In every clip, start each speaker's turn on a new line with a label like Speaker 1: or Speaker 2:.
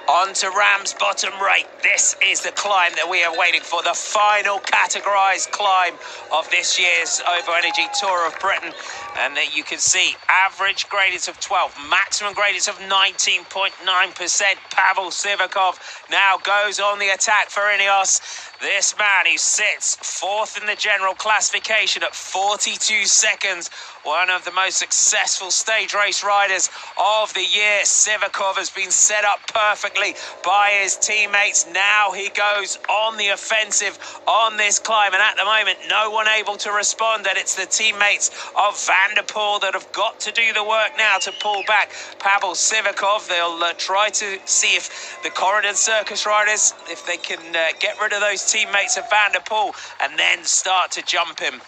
Speaker 1: On to Ramsbottom Rake. This is the climb that we are waiting for, the final categorised climb of this year's Ovo Energy Tour of Britain. And you can see average gradients of 12, maximum gradients of 19.9%. Pavel Sivakov now goes on the attack for Ineos. This man who sits fourth in the general classification at 42 seconds, one of the most successful stage race riders of the year. Sivakov has been set up perfectly by his teammates. Now he goes on the offensive on this climb, and at the moment no one able to respond, and it's the teammates of Van der Poel that have got to do the work now to pull back Pavel Sivakov. They'll try to see if the Corridor Circus riders, if they can get rid of those teammates of Van der Poel and then start to jump him.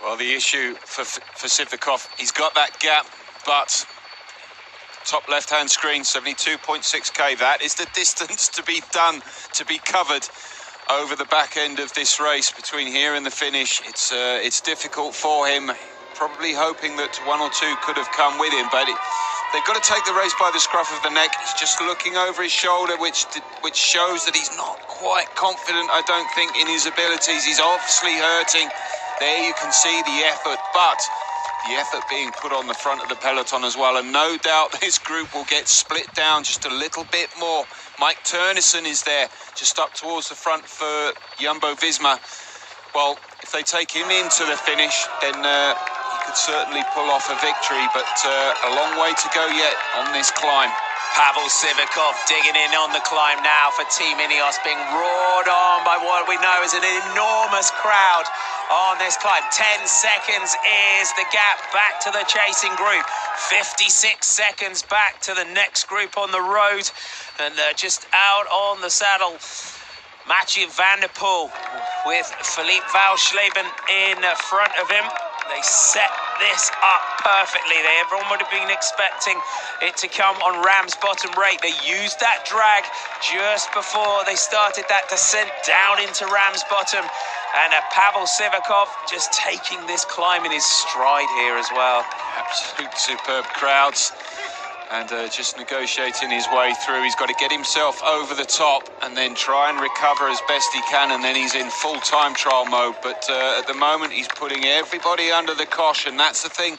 Speaker 2: Well, the issue for Sivakov, he's got that gap, but top left-hand screen, 72.6k. That is the distance to be done, to be covered over the back end of this race between here and the finish. It's difficult for him. Probably hoping that one or two could have come with him, but they've got to take the race by the scruff of the neck. He's just looking over his shoulder, which shows that he's not quite confident, I don't think, in his abilities. He's obviously hurting. There you can see the effort, but the effort being put on the front of the peloton as well. And no doubt this group will get split down just a little bit more. Mike Turnison is there, just up towards the front for Jumbo-Visma. Well, if they take him into the finish, then he could certainly pull off a victory, but a long way to go yet on this climb.
Speaker 1: Pavel Sivakov digging in on the climb now for Team Ineos, being roared on by what we know is an enormous crowd on this climb. 10 seconds is the gap back to the chasing group. 56 seconds back to the next group on the road. And just out on the saddle, Mathieu Van der Poel with Philippe Valsleben in front of him. They set this up perfectly. Everyone would have been expecting it to come on Ramsbottom Rake. They used that drag just before they started that descent down into Ramsbottom. And Pavel Sivakov just taking this climb in his stride here as well.
Speaker 2: Absolute superb crowds. And just negotiating his way through. He's got to get himself over the top and then try and recover as best he can, and then he's in full time trial mode. But at the moment he's putting everybody under the cosh, and that's the thing.